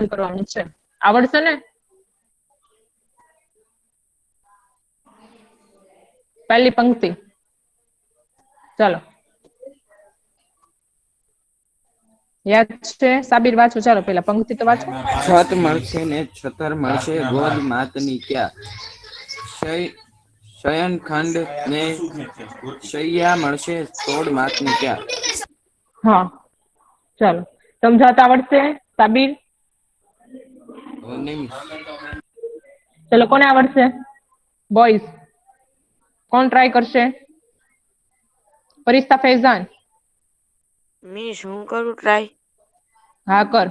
કરવાનું છે. આવડશે ને? પહેલી પંક્તિ. ચાલો. યાદ છે? સાબિર વાંચો. ચાલો પેલા પંક્તિ તો વાંચો. છત મળશે ને છતર મળશે, ગોદ માતની ક્યાં. શયનખંડ ને શૈયા મળશે, તોડ માતની ક્યાં. હા, ચાલો. સમજાવતા આવડશે સાબિર? નહીં. ચલો, કોને આવડશે? બોયઝ કોણ ટ્રાય કરશે? ફરિશ્તા, ફૈઝાન. મિસ હું કરું ટ્રાય? હા કર.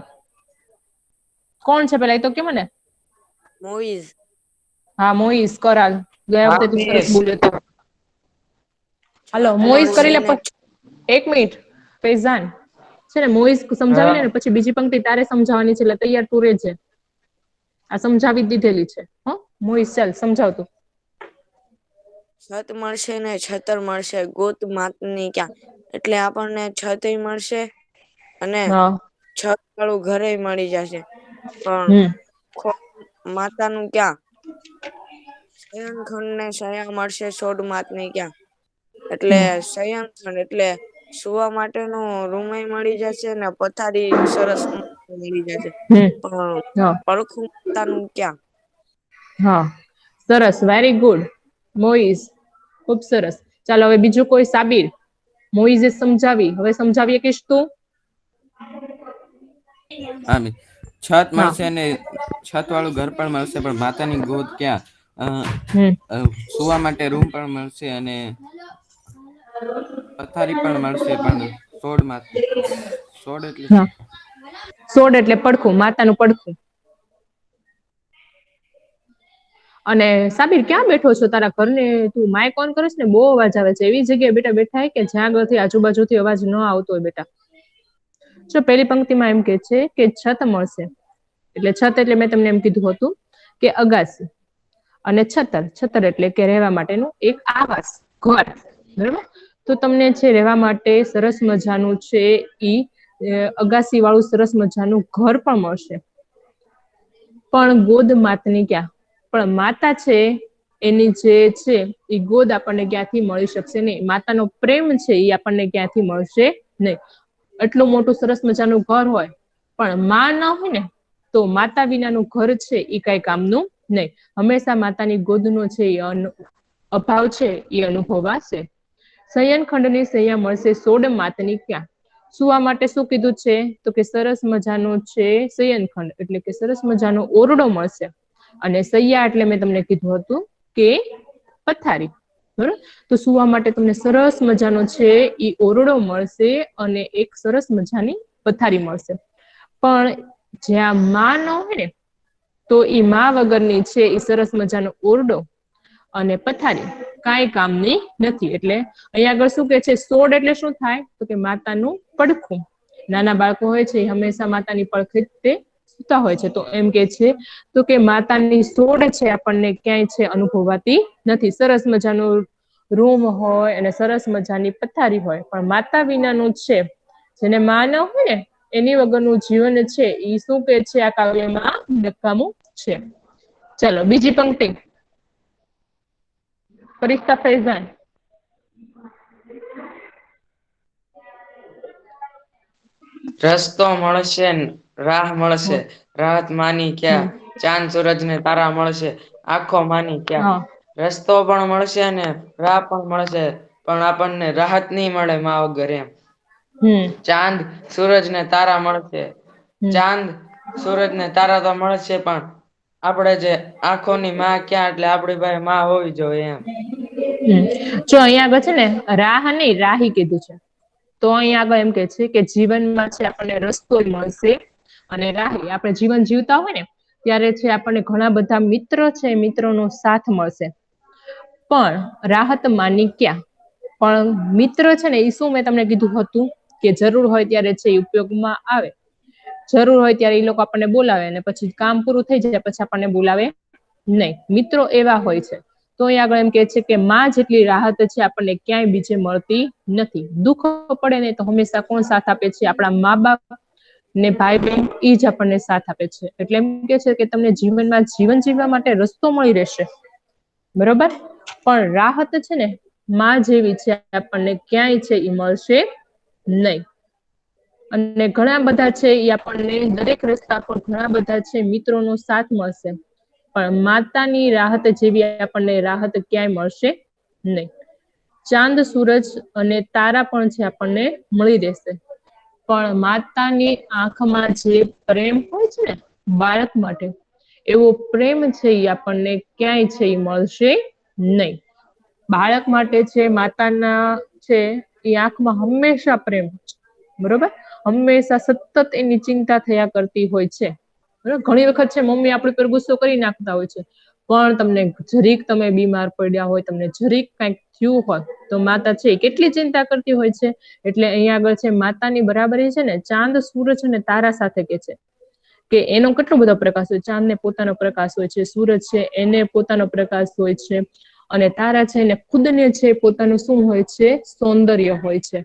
કોણ છે પેલા એ તો કે મને. મોઈઝ. હા મોઈઝ કર. હાલ ગયા હા વખતે તું સરસ મિસ. બોલ્યો તો. હાલો છત મોઈઝ કરી મળશે લે. ને એક મિનિટ ફૈઝાન છે ને, મોઈઝ સમજાવી લે હા ને પછી બીજી પંક્તિ તારે સમજાવવાની છે, એટલે તૈયાર તું રહેજે. આ સમજાવી દીધેલી છે. હ મોઈઝ ચાલ સમજાવ તું. છત મળશે ને છતર મળશે, ગોત માતની ક્યાં. એટલે આપણને છત મળશે અને હા છત વાળું ઘરે મળી જશે, પણ હમ માતાનું ક્યાં. શયનખંડ ને શયા મળશે, સોડ માતની ક્યાં. એટલે હમ શયનખંડ એટલે સુવા માટેનું રૂમય મળી જશે ને, પથારી સરસ મળી જશે. હમ પણ હા પડખું માતાનું ક્યાં. હા સરસ, વેરી ગુડ મોઈઝ. ખુબ સરસ. ચાલો હવે બીજું કોઈ સાબિર. મોઈઝે સમજાવી, હવે સમજાવી શકીશ તું? હા મિસ. છત હા મળશે ને છત વાળું ઘર પણ મળશે, પણ માતાની ગોદ ક્યાં. હમ સુવા માટે રૂમ પણ મળશે અને પથારી પણ મળશે, પણ સોડ માતની. સોડ એટલે હા શું? સોડ એટલે પડખું, માતાનું પડખું. અને સાબિર ક્યાં બેઠો છો? તારા ઘરને તું માઇક ઓન કરીશ ને બહુ અવાજ આવે છે. એવી જગ્યાએ બેટા બેઠા કે જ્યાં આગળથી આજુબાજુથી અવાજ ન આવતો હોય બેટા. જો પેલી પંક્તિમાં એમ કે છે કે છત મળશે, એટલે છત એટલે મેં તમને એમ કીધું હતું કે અગાસી. અને છતર, છતર એટલે કે રહેવા માટેનું એક આવાસ, ઘર. બરોબર. તો તમને છે રહેવા માટે સરસ મજાનું છે ઈ અગાસી વાળું સરસ મજાનું ઘર પણ મળશે. પણ ગોદ માતની ક્યાં. પણ માતા છે એની જે છે એ ગોદ આપણને ક્યાંથી મળી શકશે નહીં. માતાનો પ્રેમ છે એ આપણને ક્યાંથી મળશે નહીં. એટલું મોટું સરસ મજાનું ઘર હોય પણ માં ના હોય ને, તો માતા વિનાનું ઘર છે એ કઈ કામનું નહીં. હંમેશા માતાની ગોદનો છે એ અભાવ છે એ અનુભવાશે. શયનખંડ ની શૈયા મળશે, સોડ માતની ક્યાં. સુવા માટે શું કીધું છે? તો કે સરસ મજાનો છે શયનખંડ, એટલે કે સરસ મજાનો ઓરડો મળશે. અને સૈયા એટલે મેં તમને કીધું હતું કે પથારી. બરોબર. તો સુવા માટે તમને સરસ મજાનો છે ઈ ઓરડો મળશે અને એક સરસ મજાની પથારી મળશે. પણ જ્યાં માં ન હોય ને, તો ઈ માં વગરની છે ઈ સરસ મજાનો ઓરડો અને પથારી કાંઈ કામની નથી. એટલે અહીંયા આગળ શું કે છે? સોડ એટલે શું થાય? તો કે માતાનું પડખું. નાના બાળકો હોય છે એ હંમેશા માતાની પડખે તે સૂતા હોય છે. તો એમ કે છે તો કે માતાની સોડ છે આપણને ક્યાંય છે અનુભવાતી નથી. સરસ મજાનું રૂમ હોય અને સરસ મજાની પથારી હોય, પણ માતા વિનાનું છે જેને માં ન હોય ને, એની વગરનું જીવન છે એ શું કે છે આ કાવ્યમાં નકામું છે. ચલો બીજી પંક્તિ. ફરિશ્તા, ફૈઝાન. રસ્તો મળશે, રાહ મળશે, રાહત માની ક્યાં. હમ ચાંદ સૂરજ ને તારા મળશે, આંખો માની ક્યાં. હા રસ્તો પણ મળશે ને રાહ પણ મળશે, પણ આપણને રાહત નહી મળે માં વગર એમ. હમ ચાંદ સૂરજ ને તારા મળશે, હમ ચાંદ સુરજ ને તારા તો મળશે, પણ આપડે જે આંખોની માં ક્યાં, એટલે આપડી પાસે માં હોવી જોઈએ એમ. જો અહીંયા આગળ છે ને રાહ નહી રાહી કીધું છે. તો અહીંયા આગળ એમ કે છે કે જીવનમાં છે આપણને રસ્તો મળશે અને રાહી. આપણે જીવન જીવતા હોય ને ત્યારે છે આપણને ઘણા બધા મિત્ર છે, મિત્રનો સાથ મળશે. પણ રાહત માની ક્યાં. પણ મિત્ર છે ને એ શું મેં તમને કીધું હતું કે જરૂર હોય ત્યારે છે એ ઉપયોગમાં આવે. જરૂર હોય ત્યારે એ લોકો આપણને બોલાવે અને પછી કામ પૂરું થઈ જાય પછી આપણને બોલાવે નહીં. મિત્રો એવા હોય છે. તો અહીં આગળ એમ કે છે કે માં જેટલી રાહત છે આપણને ક્યાંય બીજે મળતી નથી. દુઃખ પડે ને તો હંમેશા કોણ સાથ આપે છે? આપણા મા બાપ. ને ભાઈ બહેન ઈ જ આપણને સાથ આપે છે. એટલે એમ કે છે કે તમને જીવનમાં જીવન જીવવા માટે રસ્તો મળી રહેશે, બરોબર. પણ રાહત છે ને માં જેવી છે આપણને ક્યાંય છે ઈ મળશે નહીં. અને ઘણા બધા છે એ આપણને દરેક રસ્તા પર ઘણા બધા છે મિત્રોનો સાથ મળશે, પણ માતાની રાહત જેવી આપણને રાહત ક્યાંય મળશે નહીં. ચાંદ સૂરજ અને તારા પણ છે આપણને મળી રહેશે, પણ માતાની આંખમાં જે પ્રેમ હોય છે ને બાળક માટે, એવો પ્રેમ છે એ આપણને ક્યાંય છે એ મળશે નહીં. બાળક માટે છે માતાના છે એ આંખમાં હંમેશા પ્રેમ, બરોબર, હંમેશા સતત એની ચિંતા થયા કરતી હોય છે. બરાબર, ઘણી વખત છે મમ્મી આપણી પર ગુસ્સો કરી નાખતા હોય છે, પણ તમને જરીક તમે બીમાર પડ્યા હોય, તમને જરીક કંઈક થયું હોય તો માતા છે કેટલી ચિંતા કરતી હોય છે. એટલે અહીંયા આગળ છે માતાની બરાબરી છે ને ચાંદ સૂરજ અને તારા સાથે કે છે કે એનો કેટલો બધો પ્રકાશ હોય. ચાંદને પોતાનો પ્રકાશ હોય છે, સૂરજ છે એને પોતાનો પ્રકાશ હોય છે, અને તારા છે એને ખુદને છે પોતાનું શું હોય છે, સૌંદર્ય હોય છે.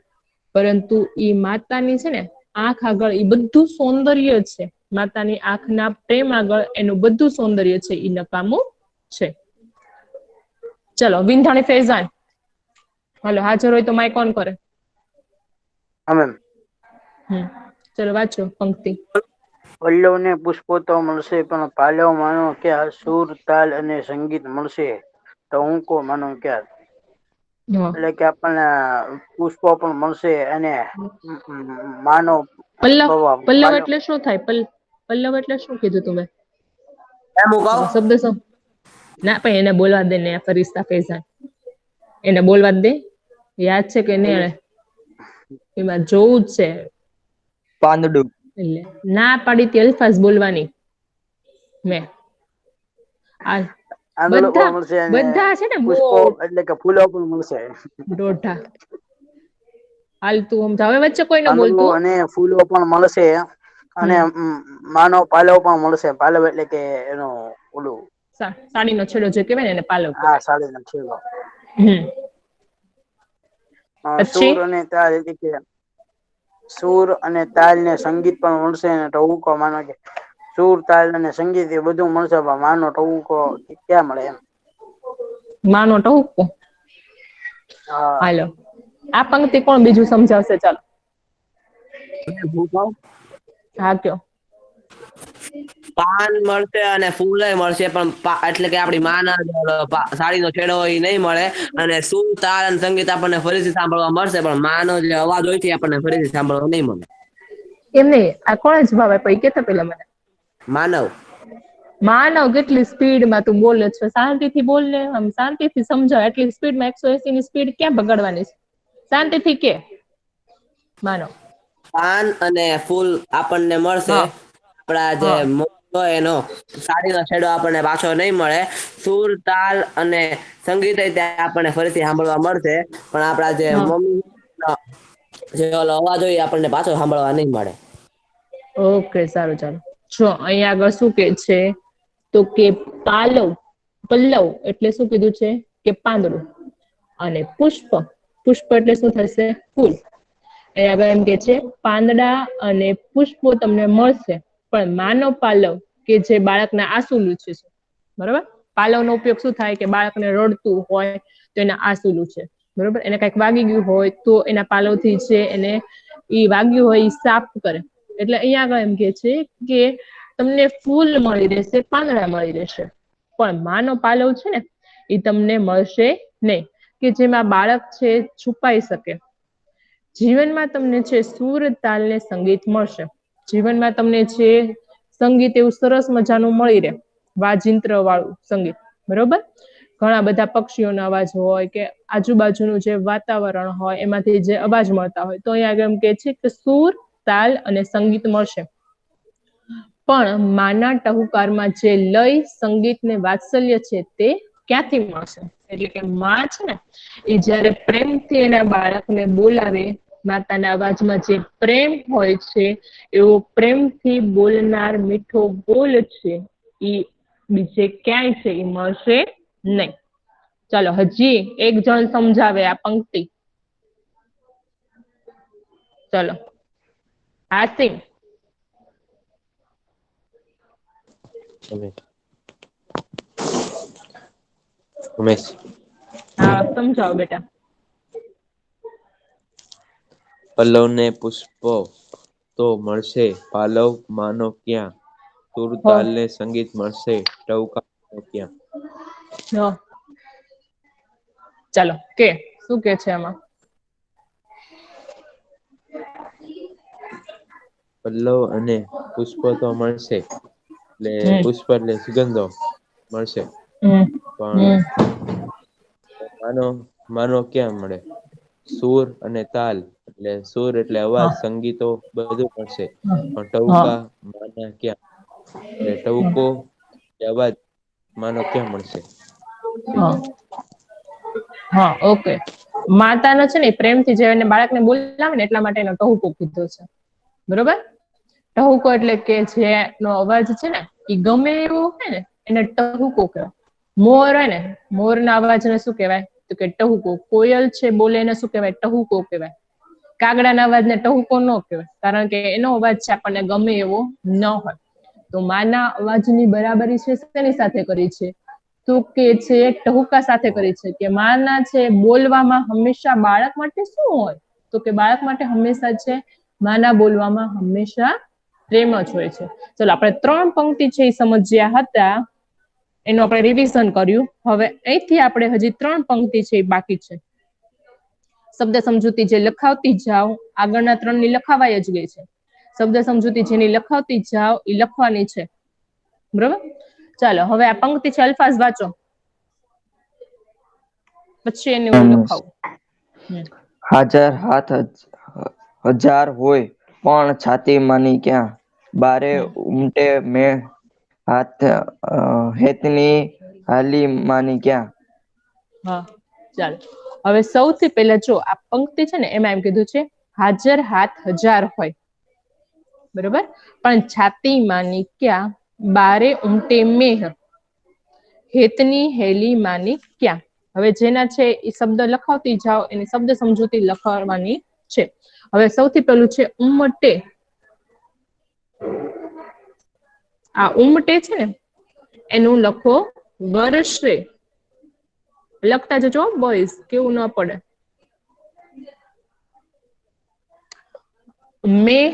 પરંતુ ઈ માતાની છે ને આંખ આગળ ઈ બધું સૌંદર્ય છે, માતાની આંખના પ્રેમ આગળ એનું બધું સૌંદર્ય છે ઈ નકામું છે. ચલો વિંધાણી ફૈઝાન, હાલો હાજર હોય તો માઇક ઓન કરે. ચલો વાંચો પંક્તિ. પલ્લવને પુષ્પો તો મળશે, પણ પાલવ માનો ક્યાં? સૂર તાલ અને સંગીત મળશે તો હું કો માનો ક્યાં? એટલે કે આપણને પુષ્પો પણ મળશે અને માનો પલ્લવ, પલ્લવ એટલે શું થાય? પલ્લવ એટલે શું કીધું તમે? શબ્દ શું? ના પણ એને બોલવા દે ને ફરિશ્તા ફૈઝાન, એને બોલવા દે. યાદ છે કે નહીં? એમાં જોવું જ છે. પાંદડું. એટલે ના પાડી તે અલ્ફાઝ બોલવાની મેં. આંધળો બધા પણ મળશે અને બધા છે ને બહુ પુષ્પો એટલે કે ફૂલો પણ મળશે. દોઢા હાલ તું સમજાવે વચ્ચે કોઈ ન પાંદડું બોલતું. અને ફૂલો પણ મળશે અને માનવ પાલવ પણ મળશે. પાલવ એટલે કે એનો ઓલું સાડીનો છેડો જે કહેવાય ને એને પાલવ હા, કહેવાય. સાડીનો છેડો. પછી સૂર અને તાલ એટલે કે સૂર અને તાલ ને સંગીત પણ મળશે ને ટહુકો માનો કે સૂર તાલ અને સંગીત એ બધું મળશે, પણ માનો ટહુકો ક્યાં મળે એમ. માનો ટહુકો. હા. હાલો આ પંક્તિ કોણ બીજું સમજાવશે? ચાલો હા કયો. પાન મળશે અને ફૂલે મળશે, પણ એટલે કે આપડી માના સાડીનો છેડો હોય નહીં મળે. અને સૂર તાલ અને સંગીત આપણને ફરીથી સાંભળવા મળશે, પણ માનો જે અવાજ હોય છે આપણને ફરીથી સાંભળવા નહીં મળે. એમ નહીં, આ કોણ જવાબ આપ્યો એ કેતા પેલા મને. માનવ. માનવ, કેટલી સ્પીડમાં તું બોલે છે! શાંતિથી બોલ ને, આમ શાંતિથી સમજાવ. એટલી સ્પીડમાં 180 ની સ્પીડ ક્યાં બગાડવાની છે? શાંતિથી કે. માનવ. પાન અને ફૂલ આપણને મળશે, હા આપડા જે હા હોય એનો સાડીનો છેડો આપણને પાછો નહીં મળે. સૂર તાલ અને સંગીત ત્યાં આપણને ફરીથી સાંભળવા મળશે, પણ આપડા જે હા મમ્મી જે ઓલો અવાજ હોય એ આપણને પાછો સાંભળવા નહીં મળે. ઓકે, સારું ચાલો. જો અહીંયા આગળ શું કે છે તો કે પાલવ, પલ્લવ એટલે શું કીધું છે કે પાંદડું, અને પુષ્પ, પુષ્પ એટલે શું થશે? ફૂલ. અહીં આગળ એમ કે છે પાંદડા અને પુષ્પો તમને મળશે, પણ માનો પાલવ કે જે બાળકના આંસુ લૂછે છે, બરોબર. પાલવનો ઉપયોગ શું થાય કે બાળકને રડતું હોય તો એના આંસુ લૂછે, બરોબર. એને કંઈક વાગી ગયું હોય તો એના પાલવથી છે એને ઈ વાગ્યું હોય ઈ સાફ કરે. એટલે અહીંયા આગળ એમ કે છે કે તમને ફૂલ મળી રહેશે, પાંદડા મળી રહેશે, પણ માનો પાલવ છે ને એ તમને મળશે નહીં, કે જેમાં બાળક છે છુપાઈ શકે. જીવનમાં તમને છે સૂર, તાલ ને સંગીત મળશે. જીવનમાં તમને છે સંગીત એવું સરસ મજાનું મળી રહે, વાજિંત્ર વાળું સંગીત, બરોબર. ઘણા બધા પક્ષીઓનો અવાજ હોય કે આજુબાજુનું જે વાતાવરણ હોય એમાંથી જે અવાજ મળતા હોય, તો અહીંયા આગળ એમ કે છે કે સૂર, તાલ અને સંગીત મળશે, પણ માના ટહુકારમાં જે લય, સંગીત ને વાત્સલ્ય છે તે ક્યાંથી મળશે? એટલે કે માં છે ને એ જયારે પ્રેમથી એના બાળકને બોલાવે, માતાના અવાજમાં જે પ્રેમ હોય છે એવો પ્રેમથી બોલનાર મીઠો બોલ છે ઈ બીજે ક્યાંય છે ઈ મળશે નહીં. ચાલો હજી એક જણ સમજાવે આ પંક્તિ. ચલો આસિમ. ઉમેશ હા સમજાવો બેટા. પલ્લવને પુષ્પો તો મળશે, પાલવ માનો ક્યાં? સુર હો તાલ ને સંગીત મળશે, ટહુકા ક્યાં? ચાલો કે શું કે છે એમાં? પલ્લવ અને પુષ્પ તો મળશે, એટલે હમ પુષ્પ એટલે સુગંધો મળશે, હમ પણ હમ માનો ક્યાં મળે? સુર અને તાલ એટલે સુર એટલે અવાજ, હા સંગીતો બધું મળશે, પણ હા ટહુકા માના ક્યાં? એટલે ટહુકો અવાજ માનો ક્યાં મળશે? હા હા ઓકે. માતાનો છે ને પ્રેમથી જે એને બાળકને બોલાવે ને એટલા માટે એનો ટહુકો કીધો છે. બરોબર. ટહુકો એટલે કે જેનો અવાજ છે ને એ ગમે એવો હોય ને એને ટહુકો કહેવાય. મોર હોય ને મોર ના અવાજને શું કહેવાય? તો કે ટહુકો. કોયલ છે બોલે એને શું કહેવાય? ટહુકો કહેવાય. કાગડાના અવાજને ટહુકો ન કહેવાય, કારણ કે એનો અવાજ છે આપણને ગમે એવો ન હોય. તો માના અવાજની બરાબરી છે શેની સાથે કરી છે? તો કે છે ટહુકા સાથે કરી છે, કે માના છે બોલવામાં હંમેશા બાળક માટે શું હોય? તો કે બાળક માટે હંમેશા છે માના બોલવામાં હંમેશા પ્રેમ જ હોય છે. ચલો આપણે 3 પંક્તિ છે એ સમજ્યા હતા. એનું આપણે રિવિઝન કર્યું. હવે અહીંથી આપણે હજી 3 પંક્તિ છે એ બાકી છે. શબ્દ સમજૂતી જે લખાવતી જાઓ, આગળના 3 ની લખાવાય જ ગઈ છે. શબ્દ સમજૂતી જેની લખાવતી જાઓ એ લખવાની છે. બરોબર. ચાલો હવે આ પંક્તિ છે અલ્ફાઝ વાંચો, પછી એને હું લખાવું. હાજર હાથ હજાર હોય, પણ છાતી માની ક્યાં? બારે ઉમટે મેં હાથ હેતની હાલી માની ક્યાં? હા ચાલો. હવે સૌથી પહેલા જો આ પંક્તિ છે ને એમાં એમ કીધું છે હાજર હાથ હજાર હોય, બરોબર, પણ છાતી માની ક્યાં? બારે ઉમટે મેહ હેતની હેલી માની ક્યાં? હવે જેના છે એ શબ્દ લખાવતી જાઓ, એની શબ્દ સમજૂતી લખાવવાની છે. હવે સૌથી પેલું છે ઉમટે. આ ઉમટે છે ને એનું લખો વર્ષે. લખતા જજો બોઈઝ, કેવું ના પડે. મેહ,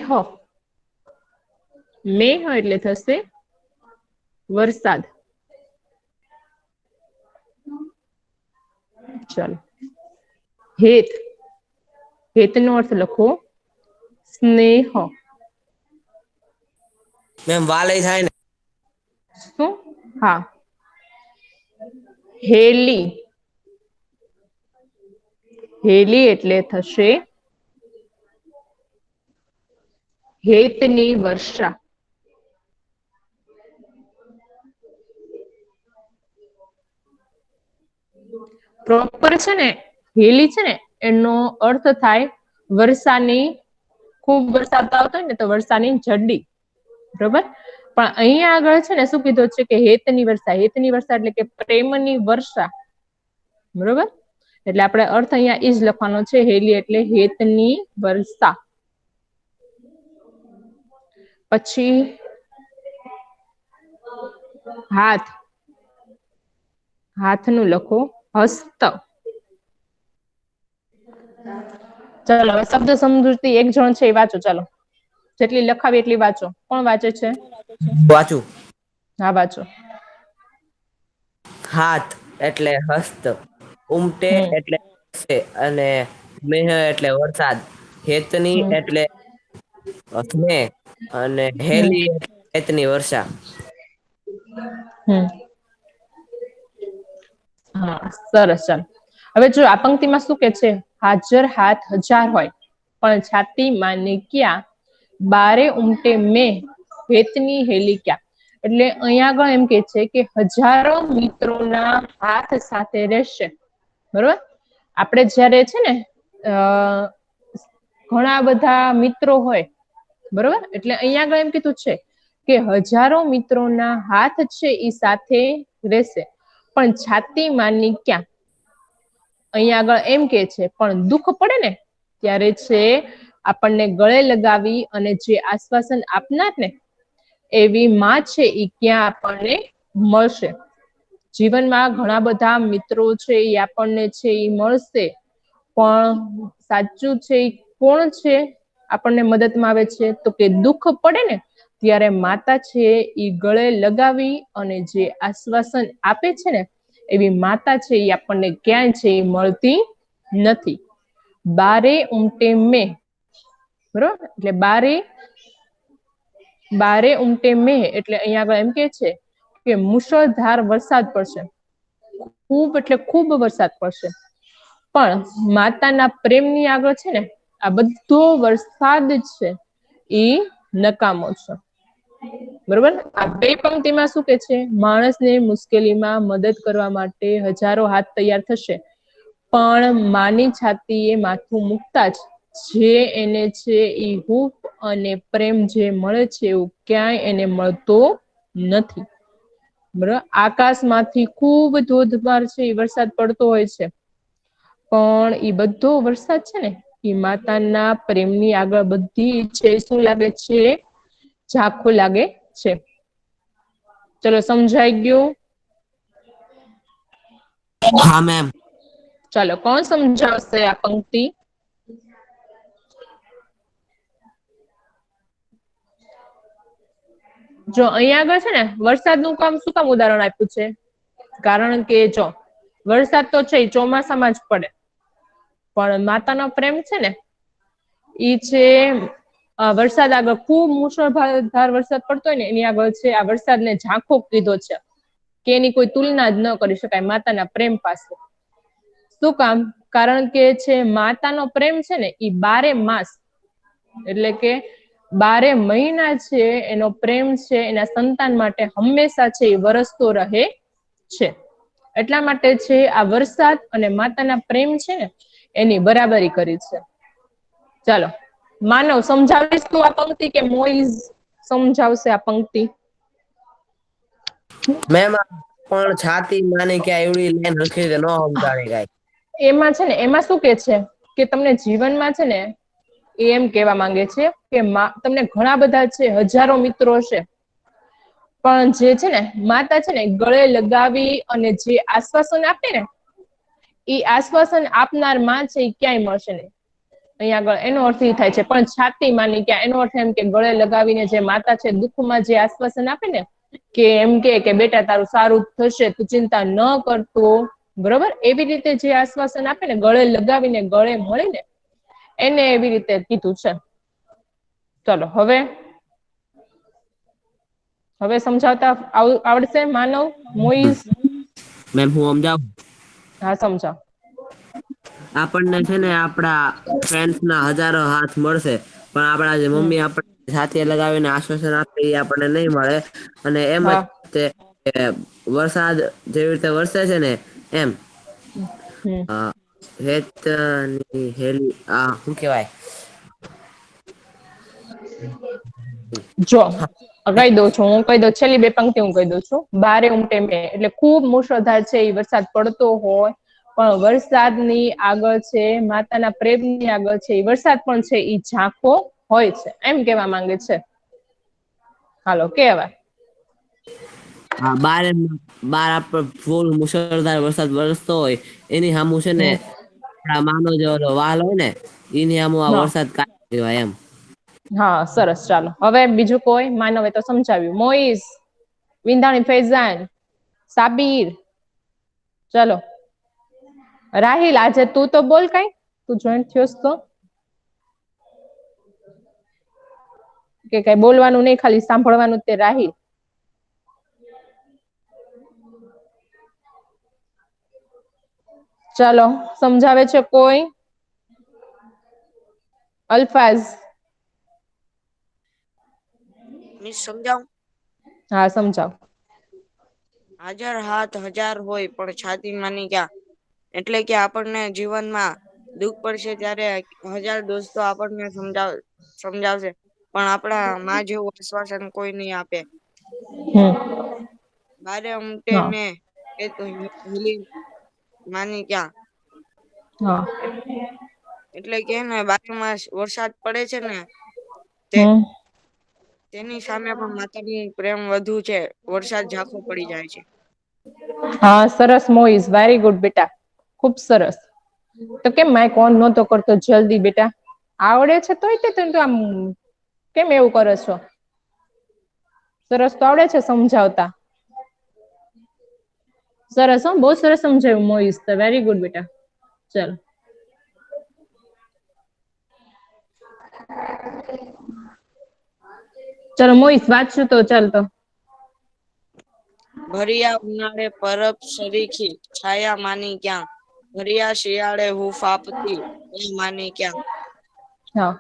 મેહ એટલે થશે વરસાદ. ચાલો. હેત, હેત નો અર્થ લખો સ્નેહ. મેમ વાલય થાય ને? શું? હા. હેલી, હેલી એટલે થશે હેતની વર્ષા. પ્રોપર છે ને હેલી છે ને એનો અર્થ થાય વર્ષાની, ખૂબ વરસાદ આવતો હોય ને તો વર્ષાની ઝડી, બરોબર. પણ અહીંયા આગળ છે ને શું કીધું છે કે હેતની વર્ષા. હેતની વર્ષા એટલે કે પ્રેમની વર્ષા, બરોબર. એટલે આપણે અર્થ અહીંયા ઈ જ લખવાનો છે, હેલી એટલે હેતની વર્ષા. પછી હાથ, હાથ નું લખો હસ્ત. ચાલો હવે શબ્દ સમજૂતી એક જણ છે એ વાંચો. ચાલો જેટલી લખાવી એટલી વાંચો. કોણ વાંચે છે? વાંચું. હા વાંચો. હાથ એટલે હસ્ત, ઉમટે એટલે અને મેહ એટલે વરસાદ, હેતની હમ એટલે સ્નેહ અને હમ હેલી હેતની વર્ષા. હમ હા સરસ. ચાલો હવે જો આ પંક્તિમાં શું કે છે? હાજર હાથ હજાર હોય, પણ છાતી માની ક્યાં? બારે ઉમટે મેહ હેતની હેલી ક્યાં? એટલે અહીંયા આગળ એમ કે છે કે હજારો મિત્રોના હાથ સાથે રહેશે, બરોબર. આપડે જયારે છે ને ઘણા બધા મિત્રો હોય, બરોબર, એટલે અહીંયા આગળ એમ કીધું છે કે હજારો મિત્રોના હાથ છે ઈ સાથે રહેશે, પણ છાતી માની ક્યાં? અહીંયા આગળ એમ કે છે પણ દુઃખ પડે ને ત્યારે છે આપણને ગળે લગાવી અને જે આશ્વાસન આપનાર ને એવી માં છે એ ક્યાં આપણને મળશે? જીવનમાં ઘણા બધા મિત્રો છે એ આપણને છે એ મળશે, પણ સાચું છે એ કોણ છે આપણને મદદમાં આવે છે? તો કે દુઃખ પડે ને ત્યારે માતા છે એ ગળે લગાવી અને જે આશ્વાસન આપે છે ને, એવી માતા છે એ આપણને ક્યાંય છે એ મળતી નથી. બારે ઉમટે મેં, બરોબર, એટલે બારે ઉમટે મેં એટલે અહીંયા આગળ એમ કે છે કે મુશળધાર વરસાદ પડશે, ખૂબ એટલે ખૂબ વરસાદ પડશે, પણ માતાના પ્રેમની આગળ છે ને આ બધો વરસાદ છે એ નકામો છે. બરોબર, આ બે પંક્તિમાં શું કે છે? માણસને મુશ્કેલીમાં મદદ કરવા માટે હજારો હાથ તૈયાર થશે, પણ માની છાતી એ માથું મુકતા જ જે એને છે એ હૂંફ અને પ્રેમ જે મળે છે એવું ક્યાંય એને મળતો નથી. બરાબર, આકાશમાંથી ખૂબ ધોધમાર છે એ વરસાદ પડતો હોય છે, પણ એ બધો વરસાદ છે ને એ માતાના પ્રેમની આગળ બધી છે શું લાગે છે? ઝાંખું લાગે છે. ચલો, સમજાઈ ગયું? હા મેમ. ચાલો, કોણ સમજાવશે આ પંક્તિ? જો અહીંયા આગળ છે ને વરસાદનું શું કામ ઉદાહરણ આપ્યું છે? કારણ કે જો વરસાદ તો છે ચોમાસામાં જ પડે, પણ માતાનો પ્રેમ છે ને ઈ છે વરસાદ આગળ ખૂબ મુશળધાર વરસાદ પડતો હોય ને એની આગળ છે આ વરસાદને ઝાંખો કીધો છે, કે એની કોઈ તુલના જ ન કરી શકાય માતાના પ્રેમ પાસે. શું કામ? કારણ કે છે માતાનો પ્રેમ છે ને ઈ 12 માસ એટલે કે 12 મહિના છે એનો પ્રેમ છે એના સંતાન માટે હંમેશા છે એ વરસતો રહે છે. એટલા માટે છે આ વરસાદ અને માતાના પ્રેમ છે ને એની બરાબરી કરી છે. ચાલો, માનવ સમજાવીશ તું આ પંક્તિ કે મોઈઝ સમજાવશે આ પંક્તિ? મેમ પણ છાતી માની કે એવડી લાઈન લખી છે, નો સમજાણી કાંઈ. એમાં છે ને એમાં શું કે તમને જીવનમાં છે ને એ એમ કેવા માંગે છે કે તમને ઘણા બધા છે હજારો મિત્રો હશે, પણ જે છે ને માતા છે ને ગળે લગાવી અને જે આશ્વાસન આપે ને એ આશ્વાસન આપનાર માં છે એ ક્યાંય મળશે નહીં. અહીંયા આગળ એનો અર્થ એ થાય છે, પણ છાતી માની ક્યાં, એનો અર્થ એમ કે ગળે લગાવીને જે માતા છે દુઃખમાં જે આશ્વાસન આપે ને, કે એમ કે બેટા તારું સારું થશે, તું ચિંતા ન કરતો, બરોબર, એવી રીતે જે આશ્વાસન આપે ને ગળે લગાવીને ગળે મળીને એને એવી રીતે કીધું છે. ચલો, હવે સમજાવતા આવડશે માનવ? મોઈઝ? મેમ હું સમજાવું? હા, સમજાવ. આપણને છે ને આપણા ફ્રેન્ડ્સ ના હજારો હાથ મળશે, પણ આપણા જે મમ્મી આપણે સાથે લગાવીને આશ્વાસન આપે એ આપણને નહીં મળે. અને એમ જ હા. તે વરસાદ જેવી રીતે વરસે છે ને એમ હમ. શું કેવાય? જો કહી દઉં છું, હું કહી દઉં, છેલ્લી બે પંક્તિ હું કહી દઉં છું. બારે ઉમટે મેં એટલે ખૂબ મુશળધાર છે એ વરસાદ પડતો હોય, પણ વરસાદની આગળ છે માતાના પ્રેમની આગળ છે એ વરસાદ પણ છે એ ઝાંખો હોય છે, એમ કેવા માંગે છે. હાલો, કેવા? હા, બાર ફૂલ મુશળધાર વરસાદ વરસતો હોય એની સામું છે ને હમ. આપણા માનો જે વાલ હોય ને એની સામું આ હા. વરસાદ કાઢી દેવાય એમ. હા, સરસ. ચાલો, હવે બીજું કોઈ માનવે તો સમજાવ્યું. મોઈસ, વિંધાણી ફૈઝાન, સાબીર, ચલો. રાહિલ, આજે તું તો બોલ કઈ, તું જોઈન્ટ થયોસ તો. કે કઈ બોલવાનું નહીં, ખાલી સાંભળવાનું તે. રાહિલ, ચલો, સમજાવે છે કોઈ? અલ્ફાઝ? મિસ સમજાવું? હા, સમજાવ. હાજર હાથ હજાર હોય પણ છાતી માની ક્યાં, એટલે કે આપણને જીવનમાં દુઃખ પડશે ત્યારે હજાર દોસ્તો આપણને સમજાવશે, પણ આપણા માં જેવું આશ્વાસન કોઈ નહી આપે. બારે ઉમટે હા. મેં એ તો હિલી માની ક્યાં, હા. એટલે કે ને બાજુમાં વરસાદ પડે છે ને તે હમ. તેની સામે પણ માતાની પ્રેમ વધુ છે. વરસાદ ઝાંખો પડી જાય છે. હા સરસ મોઈઝ, વેરી ગુડ બેટા, ખૂબ સરસ. તો કેમ માઇક ઓન નહોતો કરતો જલ્દી બેટા? આવડે છે તોય તે તું આમ કેમ એવું કરો છો? સરસ તો આવડે છે સમજાવતા. સરસ, હો બહુ સરસ સમજાવ્યું મોઈઝ, તો વેરી ગુડ બેટા. ચલ ચલો મોઈસ વાંચશું તો ચાલ તો. ભર્યા ઉનાળે પરબ સરીખી છાયા માની ક્યાં. ભર્યા શિયાળે હૂંફ આપતી એ માની ક્યાં. હા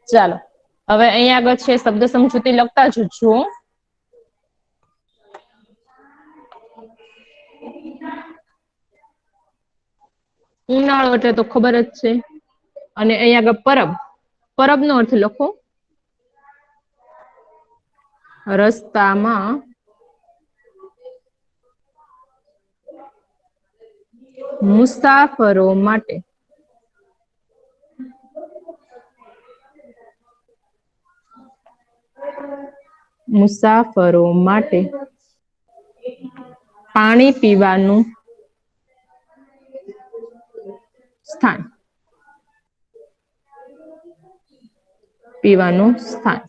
ચાલો હવે અહીંયા આગળ છે શબ્દ સમજૂતી લખતા જજો. ઉનાળો એટલે તો ખબર જ છે. અને અહીંયા આગળ પરબ, પરબ નો અર્થ લખો. રસ્તામાં મુસાફરો માટે. મુસાફરો માટે પાણી પીવાનું સ્થાન. પીવાનું સ્થાન.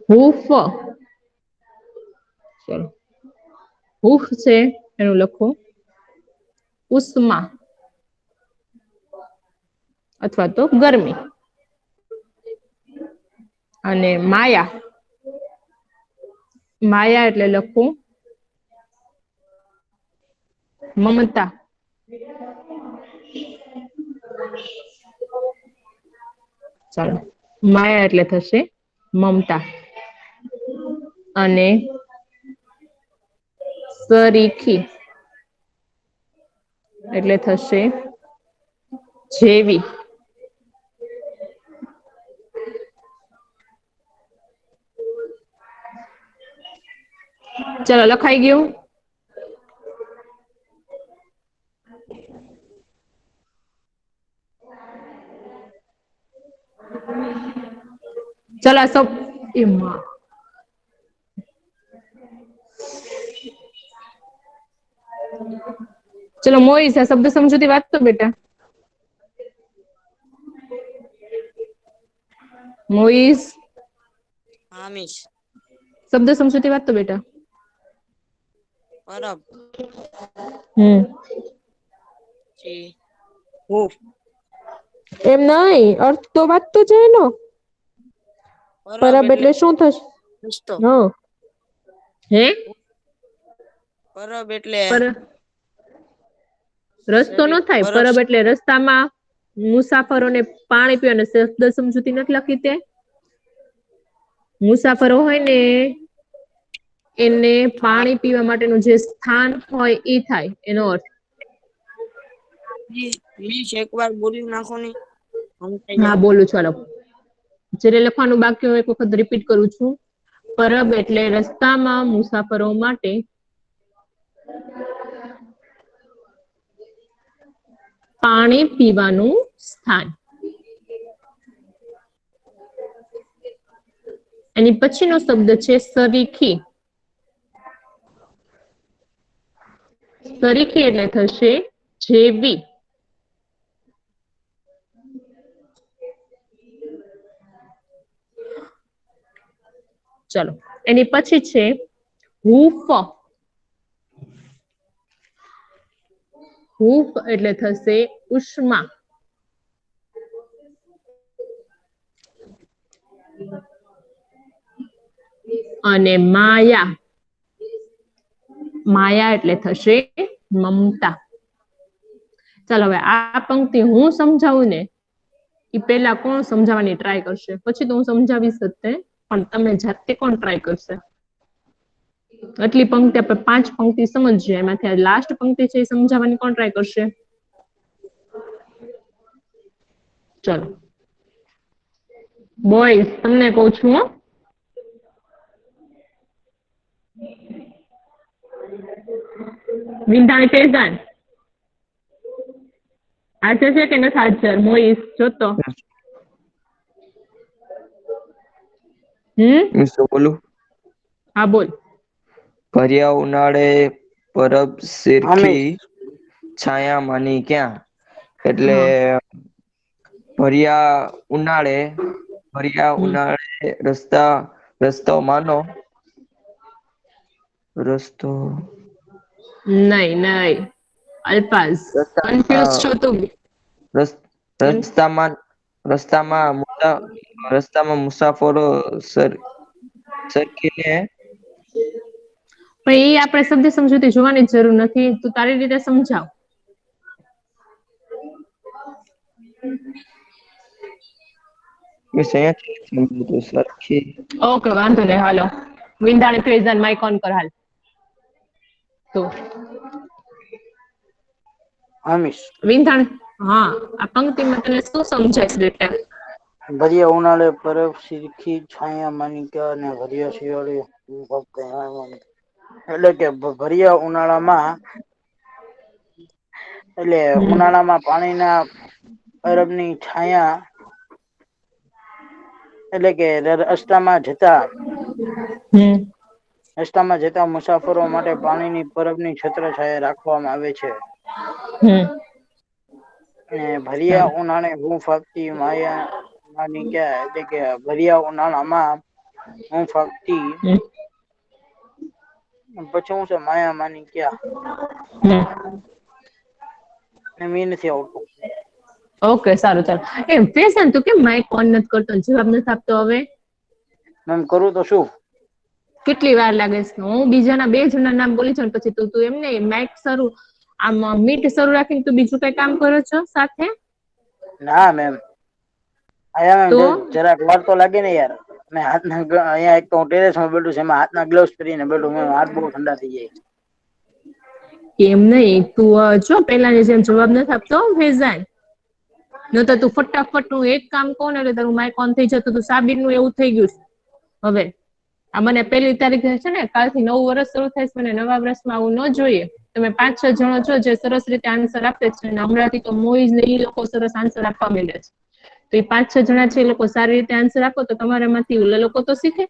હૂફ, ચલો હૂફ છે એનું લખો ઉષ્મા અથવા તો ગરમી. અને માયા, માયા એટલે લખવું મમતા. ચાલો માયા એટલે થશે મમતા. અને સરીખી એટલે થશે જેવી. ચલો લખાઈ ગયું. ચલો સબ એમાં ચલો મોઈસ આ શબ્દ સમજૂતી વાંચતો બેટા. મોઈસ હા મિસ. શબ્દ સમજૂતી વાંચતો બેટા. પરબ હમ પછી હૂફ. એમ નઈ અર્થ તો વાંચતો જાય એનો. પરબ એટલે શું થશે? રસ્તો. હ હે પરબ એટલે પર રસ્તો શરી ન થાય. પરબ પરબ એટલે રસ્તામાં મુસાફરોને પાણી પીવાને શબ્દ સમજૂતી નથી લખી તે. મુસાફરો હોય ને એને પાણી પીવા માટેનું જે સ્થાન હોય એ થાય એનો અર્થ. મિસ એક વાર બોલી નાખો ને. સમજાઈ હા જાય. બોલું ચાલો. જેને લખવાનું બાકી હું એક વખત રિપીટ કરું છું. પરબ એટલે રસ્તામાં મુસાફરો માટે પાણી પીવાનું સ્થાન. એની પછીનો શબ્દ છે સરીખી. સરીખી એટલે થશે જેવી. ચલો એની પછી છે હૂફ. હૂફ એટલે થશે ઉષ્મા. અને માયા. માયા એટલે થશે મમતા. ચાલો હવે આ પંક્તિ હું સમજાવું ને એ પેલા કોણ સમજાવવાની ટ્રાય કરશે? પછી તો હું સમજાવીશ જ તે, પણ તમે જાતે કોણ ટ્રાય કરશે? આટલી પંક્તિ આપણે 5 પંક્તિ સમજીએ એમાંથી આ લાસ્ટ પંક્તિ છે એ સમજાવવાની કોણ ટ્રાય કરશે? ચલો બોયઝ તમને કઉ છું હો. વિંધાણી તેજાન હાજર છે કે નથી હાજર મોઈસ જોતો શું બોલું? હા બોલ. ભર્યા ઉનાળે પરબ હમીશ શેરખી છાયા માની ક્યાં એટલે ભર્યા ઉનાળે રસ્તો માનો રસ્તો નહીં અલ્પાઝ રસ્તા કન્ફ્યુઝ છો તું રસ્તામાં મુસાફરો સરખીને પણ એ આપણે શબ્દ સમજૂતી જોવાની જરૂર નથી તું તારી રીતે સમજાવ. સરખી ઓકે વાંધો નહીં હાલો વિંધાણી ફેઝન માઇક ઓન કર હાલ તો હમીશ વિંધાણ હા આ પંક્તિમાં તને શું સમજાય બેટા? ભર્યા ઉનાળે પરબ શીરખી છાયા માનિકા અને ભર્યા શિયાળે એટલે કે ભર્યા ઉનાળામાં પાણીના પરબની છાયા એટલે કે રસ્તામાં જતા મુસાફરો માટે પાણીની પરબની છત્રછાયા રાખવામાં આવે છે. અને ભર્યા ઉનાળે હૂંફ આપતી માયા માની ક્યાં એટલે કે ભર્યા ઉનાળામાં હૂંફ આપતી પછી હું છે માયા માની ક્યાં મી નથી આવડતું. ઓકે સારું ચાલો એમ ફેશન તું કેમ માઇક ઓન નથી કરતો જવાબ નથી આપતો હવે? મેમ કરું તો શું? કેટલી વાર લાગે છે? હું બીજાના 2 જણના નામ બોલી છું પછી તું એમને માઇક શરૂ આમ મીટ શરૂ રાખીને તું બીજું કઈ કામ કરો છો સાથે? ના મેમ તો જરાક વાર તો લાગે ને યાર. અહીંયા એક તો હું ટેરેસમાં બેઠું છે એમાં હાથના ગ્લવ્સ પહેરીને બેઠું હાથ બહુ ઠંડા થઈ જાય. એમ નહીં તું જો પેલાની જેમ જવાબ નથી આપતો ફેઝાન ન તો તું ફટાફટ નું એક કામ કહું ને એટલે તારું માઇક ઓન થઈ જતું તું સાબિર નું એવું થઈ ગયું હવે આ મને 1 તારીખે છે ને કાલથી નવું વર્ષ શરૂ થાય છે મને નવા વર્ષમાં આવું ન જોઈએ. તમે 5-6 જણો છો જે સરસ રીતે આન્સર આપે છે અને હમણાંથી તો મોઈઝ ને એ લોકો સરસ આન્સર આપવા માંડે છે. તો એ 5-6 જણા છે એ લોકો સારી રીતે આન્સર આપો તો તમારામાંથી ઓલા લોકો તો શીખે.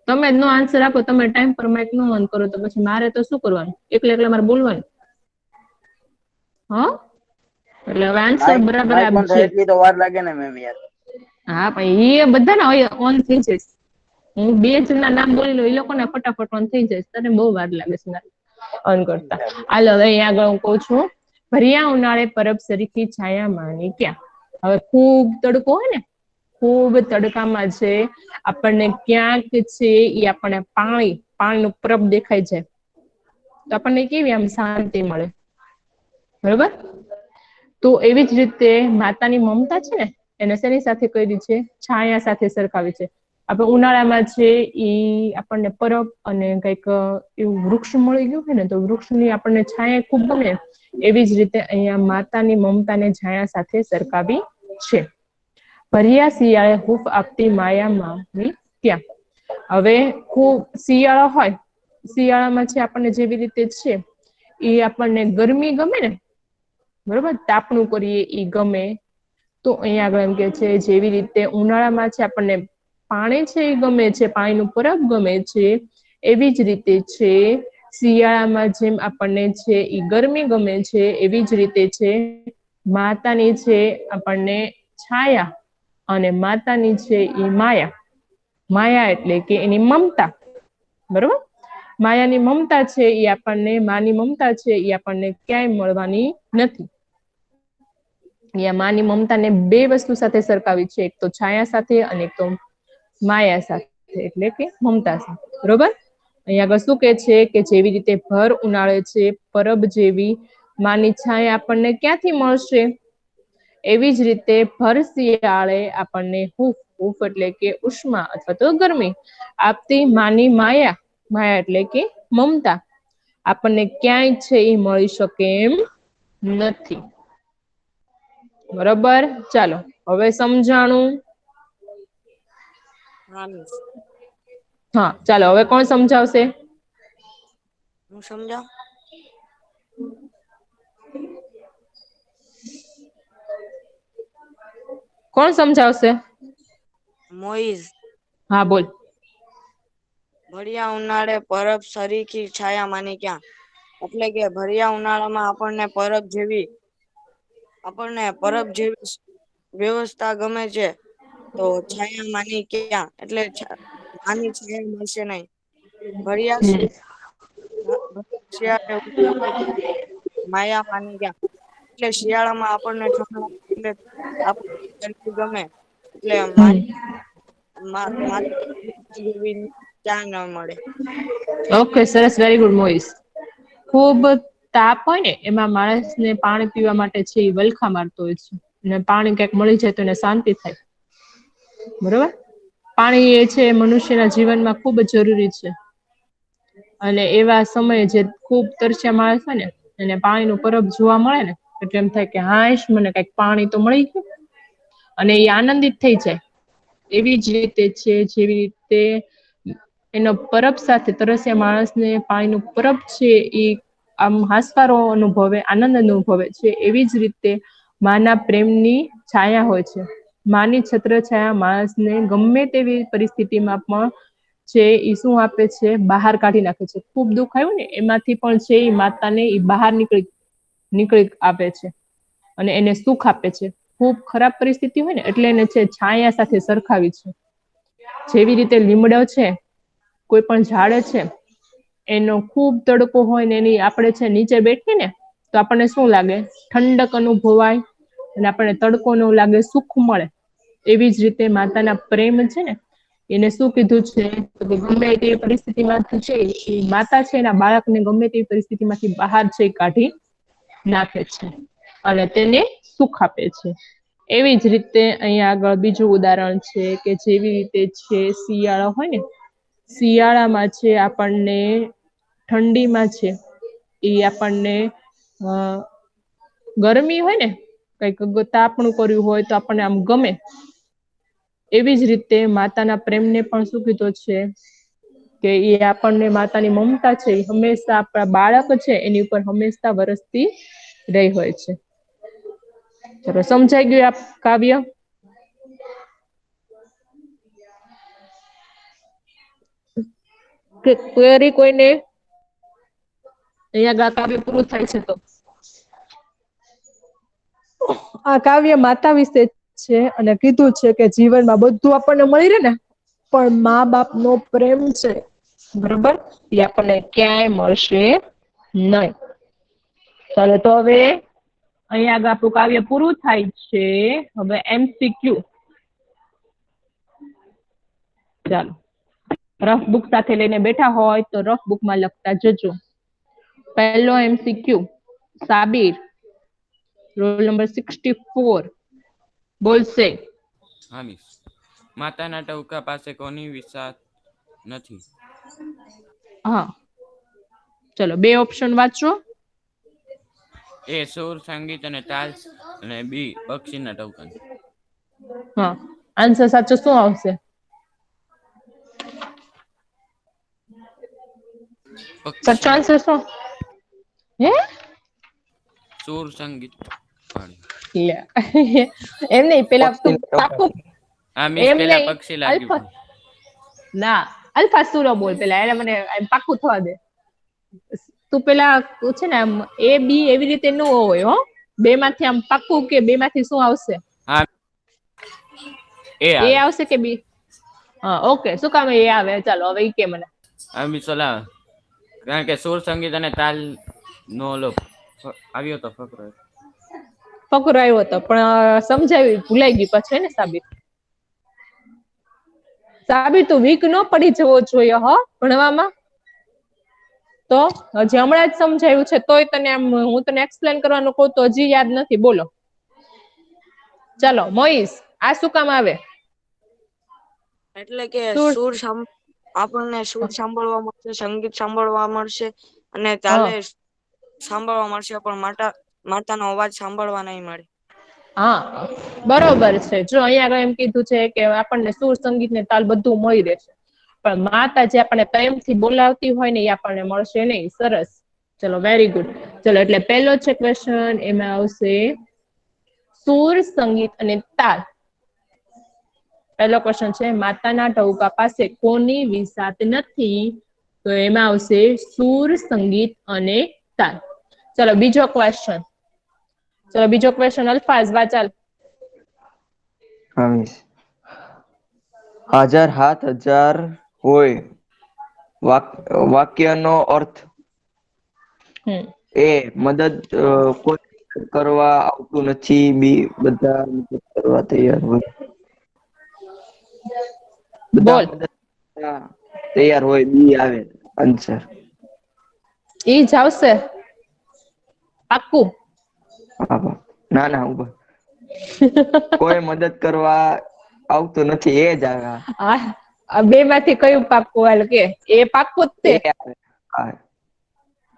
તમે જ નો આન્સર આપો તમે ટાઈમ પર માઇક નો ઓન કરો તો પછી મારે તો શું કરવાનું? એકલા મારે બોલવાનું એટલે હવે આન્સર બરાબર માઇક ઓન આપજે. થાય એટલી તો વાર લાગે ને મેમ યાર. હા પણ એ બધાને ઓન થઈ જાય. હું 2 જણના નામ બોલી લઉં એ લોકોને ફટાફટ ઓન થઈ જાય તને બહુ વાર લાગે છે ઓન કરતા. હાલ હવે અહીંયા આગળ હું કહું છું ભર્યા ઉનાળે પરબ શરીખી છાયા માની ક્યાં? હવે ખૂબ તડકો હોય ને ખૂબ તડકામાં છે આપણને ક્યાંક છે એ આપણને પાણીનું પરબ દેખાય છે તો આપણને કેવી આમ શાંતિ મળે બરોબર. તો એવી જ રીતે માતાની મમતા છે ને એને શેની સાથે કરી છે? છાયા સાથે સરખાવી છે. આપણે ઉનાળામાં છે ઈ આપણને પરબ અને કઈક એવું વૃક્ષ મળી ગયું હોય ને તો વૃક્ષની આપણને છાયા ખૂબ ગમે એવી જ રીતે અહીંયા માતાની મમતાને છાયા સાથે સરખાવી છે. ભર્યા શિયાળે હૂંફ આપતી માયા માની ક્યાં? હવે ખૂબ શિયાળો હોય શિયાળામાં છે આપણને જેવી રીતે છે એ આપણને ગરમી ગમે ને બરોબર તાપણું કરીએ ઈ ગમે તો અહીંયા આગળ એમ કે છે જેવી રીતે ઉનાળામાં છે આપણને પાણી છે એ ગમે છે પાણીનું પરબ ગમે છે એવી જ રીતે છે શિયાળામાં જેમ આપણને છે ઈ ગરમી ગમે છે એવી જ રીતે છે માતાની છે આપણને છાયા અને માતાની છે ઈ માયા એટલે કે એની મમતા બરોબર. માયાની મમતા છે એ આપણને માની મમતા છે એ આપણને ક્યાંય મળવાની નથી. અહીંયા માની મમતાને 2 વસ્તુ સાથે સરખાવી છે એક તો છાયા સાથે અને એક તો માયા સાથે એટલે કે મમતા સાથે બરોબર. અહીંયા આગળ શું કે છે કે જેવી રીતે ભર ઉનાળે છે પરબ જેવી માની છાયા આપણને ક્યાંથી મળશે? એવી જ રીતે ભર શિયાળે આપણને હૂંફ એટલે કે ઉષ્મા અથવા તો ગરમી આપતી માની માયા એટલે કે મમતા આપણને ક્યાંય છે એ મળી શકે એમ નથી. બરોબર ચાલો હવે સમજાણું. હા ચાલો હવે કોણ સમજાવશે? હું સમજાવ. કોણ સમજાવશે? મોઈઝ. હા બોલ. ભર્યા ઉનાળે પરબ સરીખી છાયા માની ક્યાં, એટલે કે ભર્યા ઉનાળામાં આપણને પરબ જેવી વ્યવસ્થા ગમે છે, તો છાયા માની ક્યાં, એટલે માની છાયા મળશે નહીં. ભર્યા શિયાળે ઉગતા હોય માયા માની ક્યાં, એટલે શિયાળામાં આપણને ઠંડક એટલે આપણને ગમે એટલે ક્યાં ન મળે. ઓકે સરસ, વેરી ગુડ મોઈસ. ખૂબ તાપ હોય ને એમાં માણસને પાણી પીવા માટે છે એ વલખા મારતો હોય છે, અને પાણી ક્યાંક મળી જાય તો એને શાંતિ થાય. બરોબર. પાણી એ છે મનુષ્યના જીવનમાં ખૂબ જ જરૂરી છે, અને એવા સમયે જે ખૂબ તરસ્યા માણસ હોય ને એને પાણીનું પરબ જોવા મળે ને એટલે એમ થાય કે હાશ મને કઈક પાણી તો મળી ગયું, અને એ આનંદિત થઈ જાય. એવી જ રીતે છે જેવી રીતે એનો પરબ સાથે તરસ્યા માણસને પાણીનું પરબ છે એ આમ હાશકારો અનુભવે, આનંદ અનુભવે છે, એવી જ રીતે માના પ્રેમની છાયા હોય છે. માની છત્ર છાયા માણસને ગમે તેવી પરિસ્થિતિમાં પણ છે એ શું આપે છે, બહાર કાઢી નાખે છે. ખૂબ દુઃખ આવ્યું ને એમાંથી પણ છે એ માતાને એ બહાર નીકળી આપે છે, અને એને સુખ આપે છે. ખૂબ ખરાબ પરિસ્થિતિ હોય ને એટલે એને છે છાયા સાથે સરખાવી છે. જેવી રીતે લીમડો છે, કોઈ પણ ઝાડ છે, એનો ખૂબ તડકો હોય ને એની આપણે છે નીચે બેઠીએ ને તો આપણને શું લાગે, ઠંડક અનુભવાય, અને આપણને તડકો ન લાગે, સુખ મળે. એવી જ રીતે માતાના પ્રેમ છે ને એને શું કીધું છે કે ગમે તેવી પરિસ્થિતિમાંથી છે એ માતા છે એના બાળકને ગમે તેવી પરિસ્થિતિમાંથી બહાર છે કાઢી નાખે છે, અને તેને સુખ આપે છે. એવી જ રીતે અહીંયા આગળ બીજું ઉદાહરણ છે કે જેવી રીતે છે શિયાળો હોય ને, શિયાળામાં છે આપણને ઠંડીમાં છે એ આપણને ગરમી હોય ને કઈક તાપણું કર્યું હોય તો આપણને આમ ગમે. એવી જ રીતે માતાના પ્રેમને પણ શું કીધો છે કે એ આપણને માતાની મમતા છે એ હંમેશા આપણા બાળક છે એની ઉપર હંમેશા વરસતી રહી હોય છે. ચલો સમજાઈ ગયું આ કાવ્ય? કે ક્વેરી કોઈને? અહીંયા કાવ્ય પૂરું થાય છે. તો આ કાવ્ય માતા વિશે છે, અને કીધું છે કે જીવનમાં બધું આપણને મળી રહે ને પણ મા બાપ નો પ્રેમ છે બરોબર એ આપણને ક્યાંય મળશે નહીં. ચાલો તો હવે અહીંયા આગળ આપણું કાવ્ય પૂરું થાય છે. હવે MCQ. ચાલો, રફ બુક સાથે લઈને બેઠા હોય તો રફ બુકમાં લખતા જજો. પહેલો MCQ, સાબિર રોલ નંબર 64 બોલશે. હા મિસ. માતાના ટહુકા પાસે કોની વિસાત નથી? હા, ચલો 2 ઓપ્શન વાંચો. એ સુર, સંગીત અને તાલ, અને બી પક્ષીના ટહુકા. હા, આન્સર સાચો શું આવશે? સાચો પક્ષી, આન્સર શું? હે? સુર, સંગીત. એમ નહીં, પેલા તું પક્ષીના પાકું હા મિસ, એમ પેલા નહીં, પક્ષી લાગ્યું અલ્ફા પણ. ના, અલ્ફા સુરો બોલ પેલા, એને મને પાકું થવા દે. તું પેલા છે ને આમ એ બી એવી રીતે ન હોય હો. 2 માંથી આમ પાકું કે 2 માંથી શું આવશે? હા એ એ આવે. આવશે કે બી? હા ઓકે, શું કામ એ આવે? ચાલો હવે ઈ કે મને. હા મિસ, ઓલા કારણ કે સુર, સંગીત અને તાલ નો ઓલો આવ્યો તો ફકરો. ફકરો આવ્યો હતો પણ સમજાવ્યું ભૂલાઈ ગયું પાછું ને સાબિત. સાબિત તું વીક ન પડી જવો જોઈએ હો ભણવામાં. તો હજી હમણાં જ સમજાયું છે તોય તને આમ હું તને એક્સપ્લેન કરવાનું કહું તો હજી યાદ નથી. બોલો ચાલો મોઈશ, આ શું કામ આવે? એટલે કે સુર. આપણને સુર સાંભળવા મળશે, સંગીત સાંભળવા મળશે, અને તાલે હા સાંભળવા મળશે, પણ માતાનો અવાજ સાંભળવા નહીં મળે. હા બરોબર છે. જો અહીંયા આગળ એમ કીધું છે કે આપણને સુર, સંગીત ને તાલ બધું મળી રહેશે, પણ માતા જે આપણને પ્રેમથી બોલાવતી હોય ને એ આપણને મળશે નહીં. સરસ, ચલો વેરી ગુડ. ચલો એટલે પહેલો છે ક્વેશ્ચન, એમાં આવશે સુર, સંગીત અને તાલ પહેલો ક્વેશ્ચન છે માતાના ટહુકા પાસે કોની વિસાત નથી? તો એમાં આવશે સુર, સંગીત અને તાલ. ચલો બીજો ક્વેશ્ચન. અલ્ફાઝ વાચાલ. હાજર હાથ હજાર હોય વાક્યનો અર્થ એ મદદ કોઈ કરવા આવતું નથી, બી બધા મદદ કરવા તૈયાર હોય. બધા મદદ કરવા તૈયાર હોય, બી આવે આન્સર. ઈ જ આવશે પાક્કું? ના ના ઉભા કોઈ મદદ કરવા આવતું નથી એ જ આવે. બે માંથી કયું પાક્કું? હાલ કે એ પાક્કું જ તે.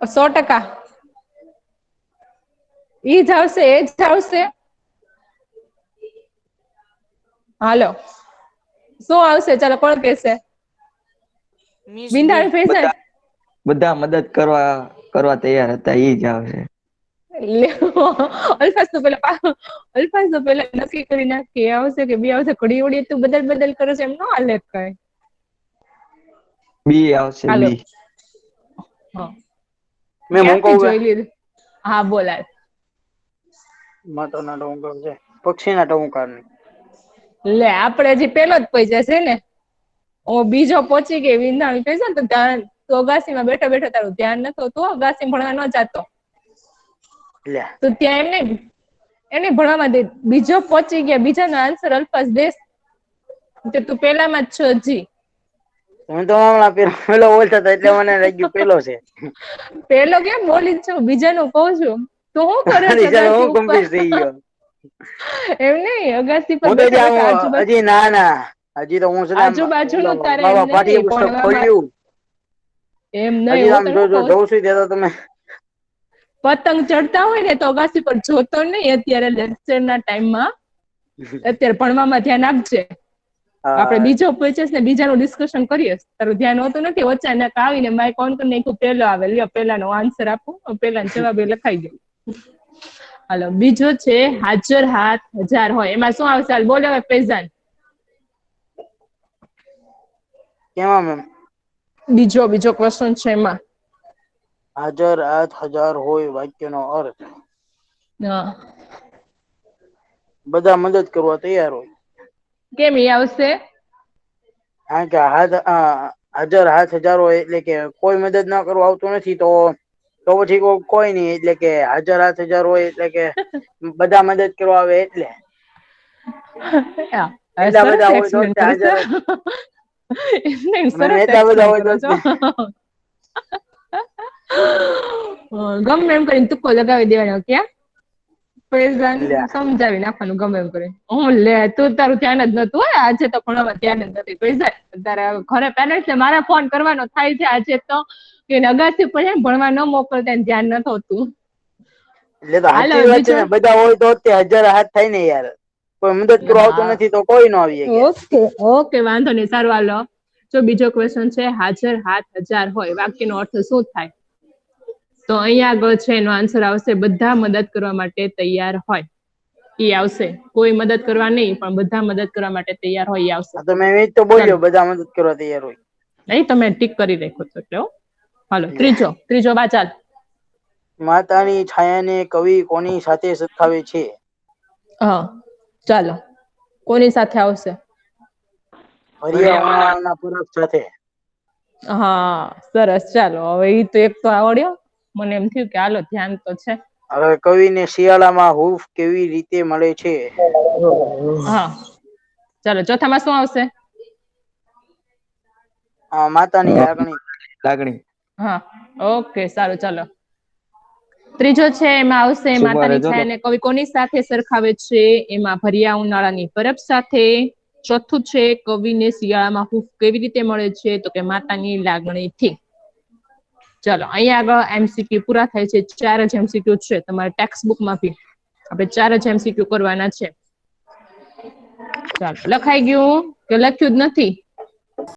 100%. ઈ જ આવશે, એ જ આવશે. હાલો શું આવશે? ચાલો કોણ કહેશે? બિંદાલ ફેઝન. બધા મદદ કરવા તૈયાર હતા, ઈ જ આવશે. અલ્ફાઝ તો પેલા નક્કી કરી નાખી આવશે કે બી આવશે. ઘડી ઉડી તું બદલ કરે છે એમ ન હાલે કઈ. બી આવશે, બી. મેં મૂકો જોઈ લીધું. હા બોલાય. માતાના ટહુકા છે, પક્ષીના ટહુકા નહીં. લે આપણે હજી પેલો જ પૈસા છે ને. બીજો પહોંચી ગઈ વિંધાણી કહીશ ને તો અગાસીમાં બેઠો તારું ધ્યાન નતું, તું અગાસી ભણવા ન જાતો તો ત્યાં એમને ભણવામાં દે. બીજો પહોંચી ગયા, બીજાનો આન્સર અલ્ફાઝ દેશ. તું પેલામાં જ છો હજી. હું તો હમણાં પેલો બોલતો હતો એટલે મને લાગ્યું પેલો છે. પેલો કેમ બોલી છું? બીજાનું કહું છું. તો હું કરે છે? હું કમ્પ્લીટ થઈ ગયો. એમ નહીં, અગાસી પર હજી ના હજી તો હું આજુબાજુનું તારે પાઠ્ય પુસ્તક ખોલ્યું એમ હજી નહીં. આમ જોઉં છું ત્યાં તો તમે પતંગ ચડતા હોય ને તો અગાસી પર જોતો નહીં અત્યારે લેક્ચરના ટાઈમમાં. અત્યારે ભણવામાં ધ્યાન આપજે. આપણે બીજો પૂછીશ ને બીજાનું ડિસ્કશન કરીએ. તારું ધ્યાન હોતું નથી, અચાનક આવીને માઇક ઓન કરી નાખ્યું, પેલો આવે, લ્યો પેલાનો આન્સર આપું, પેલાનો જવાબ એ લખાઈ ગયો. હાલો બીજો છે હાજર હાથ હજાર હોય, એમાં શું આવશે? હાલ બોલો હવે ફૈઝાન. કેમાં મેમ? બીજો ક્વેશ્ચન છે એમાં. હાજર હાથ હજાર હોય વાક્યનો અર્થ બધા મદદ કરવા તૈયાર હોય. કેમ ઈ આવશે? કારણ કે હાજર હાથ હજાર હોય એટલે કે કોઈ મદદ ના કરવા આવતું નથી, તો પછી કોઈ નહીં. એટલે કે હાજર હાથ હજાર હોય એટલે કે બધા મદદ કરવા આવે એટલે. એટલા બધા હોય તો હાજર. ગમે એમ કરીને તુક્કો લગાવી દેવાનો. ક્યાં સમજાવી નાખવાનું ગમે એમ કરીને. હું લે તું તારું ધ્યાન જ નતું હોય આજે તો, ભણવા ધ્યાન જ નથી. પૈસા તારા ઘરે પેરેન્ટ્સ ને મારા ફોન કરવાનો થાય છે આજે તો કે અગાસી પર ભણવા ન મોકલતા, ધ્યાન ન થતું. બધા હોય તો હજાર હાથ થાય ને યાર. કોઈ મદદ કરવા આવતું નથી તો કોઈ ન આવી. ઓકે વાંધો નહીં, સારું. હાલો જો બીજો ક્વેશ્ચન છે હાજર હાથ હજાર હોય વાક્યનો અર્થ શું થાય? તો અહીંયા આગળ છે એનો આન્સર આવશે બધા મદદ કરવા માટે તૈયાર હોય. ઈ આવશે. કોઈ મદદ કરવા નહીં પણ બધા મદદ કરવા માટે તૈયાર હોય, ઈ આવશે. તો મેં તો બોલ્યો બધા મદદ કરવા તૈયાર હોય. નહીં તમે ટીક કરી રાખ્યો છો એટલે. હાલો ત્રીજો વાચાલ. માતાની છાયાને કવિ કોની સાથે સરખાવે છે? હા ચાલો કોની સાથે આવશે? હરિયાણાના પુરખ સાથે. હા સરસ. ચાલો હવે ઈ તો એક તો આવડ્યો. મને એમ થયું કે હાલો ધ્યાન તો છે. હવે કવિને શિયાળામાં હૂંફ કેવી રીતે મળે છે? હા ચાલો ચોથામાં શું આવશે? માતાની લાગણી. હા ઓકે સારું. ચાલો ત્રીજો છે એમાં આવશે માતાની છાયાને કવિ કોની સાથે સરખાવે છે? એમાં ભર્યા ઉનાળાની બરફ સાથે. ચોથું છે કવિને શિયાળામાં હૂંફ કેવી રીતે મળે છે? તો કે માતાની લાગણીથી. ચાલો અહીંયા આગળ એમસીક્યુ પૂરા થાય છે. 4 જ એમસીક્યુ છે તમારા ટેક્સ્ટ બુકમાંથી. આપણે 4 જ એમસીક્યુ કરવાના છે. ચાલો લખાઈ ગયું કે લખ્યું જ નથી?